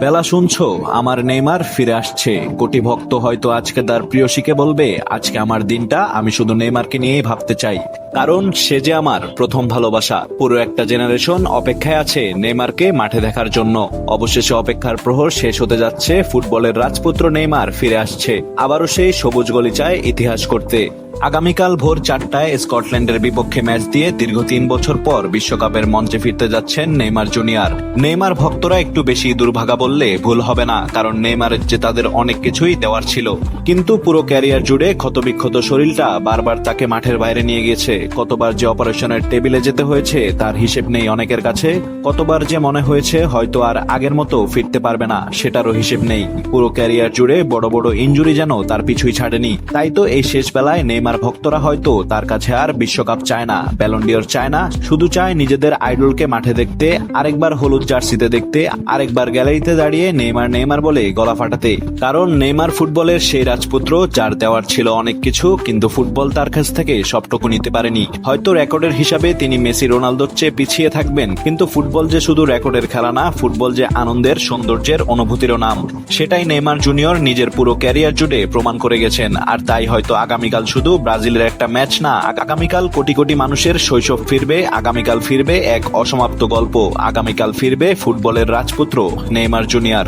বেলা শুনছো, আমার নেইমার ফিরে আসছে। কোটি ভক্ত হয়তো আজকে তার প্রিয়সীকে বলবে, আজকে আমার দিনটা আমি শুধু নেইমারকে নিয়েই ভাবতে চাই, কারণ সে যে আমার প্রথম ভালোবাসা। পুরো একটা জেনারেশন অপেক্ষায় আছে নেইমারকে মাঠে দেখার জন্য। অবশেষে অপেক্ষার প্রহর শেষ হতে যাচ্ছে। ফুটবলের রাজপুত্র নেইমার ফিরে আসছে, আবারও সেই সবুজ গলিচায় ইতিহাস করতে। আগামীকাল ভোর 4টায় স্কটল্যান্ডের বিপক্ষে ম্যাচ দিয়ে দীর্ঘ 3 বছর পর বিশ্বকাপের মঞ্চে ফিরতে যাচ্ছেন নেইমার জুনিয়র। নেইমার ভক্তরা একটু বেশি দুর্ভাগা বললে ভুল হবে না, কারণ নেইমারের যে তাদের অনেক কিছুই দেওয়ার ছিল, কিন্তু পুরো ক্যারিয়ার জুড়ে ক্ষতবিক্ষত শরীরটা বারবার তাকে মাঠের বাইরে নিয়ে গিয়েছে। কতবার যে অপারেশনের টেবিলে যেতে হয়েছে তার হিসেব নেই অনেকের কাছে। কতবার যে মনে হয়েছে হয়তো আর আগের মতো ফিরতে পারবে না, সেটারও হিসেব নেই। পুরো ক্যারিয়ার জুড়ে বড় বড় ইনজুরি যেন তার পিছুই ছাড়েনি। তাই তো এই শেষ বেলায় নেইমার ভক্তরা হয়তো তার কাছে আর বিশ্বকাপ চায় না, ব্যালন ডিওর চায় না, শুধু চায় নিজেদের আইডলকে মাঠে দেখতে, আরেকবার হলুদ জার্সিতে দেখতে, আরেকবার গ্যালারিতে দাঁড়িয়ে নেইমার নেইমার বলে গলা ফাটাতে। কারণ নেইমার ফুটবলের সেই রাজপুত্র, যার দেওয়ার ছিল অনেক কিছু, কিন্তু ফুটবল তার কাছ থেকে সবটুকু নিতে পারেনি। হয়তো রেকর্ডের হিসাবে তিনি মেসি রোনালদোর চেয়ে পিছিয়ে থাকবেন, কিন্তু ফুটবল যে শুধু রেকর্ডের খেলা না, ফুটবল যে আনন্দের, সৌন্দর্যের, অনুভূতিরও নাম। সেটাই নেইমার জুনিয়র নিজের পুরো ক্যারিয়ার জুড়ে প্রমাণ করে গেছেন। আর তাই হয়তো আগামীকাল শুধু ব্রাজিলের একটা ম্যাচ না, আগামীকাল কোটি কোটি মানুষের শৈশব ফিরবে। আগামীকাল ফিরবে এক অসমাপ্ত গল্প। আগামীকাল ফিরবে ফুটবলের রাজপুত্র নেইমার জুনিয়র।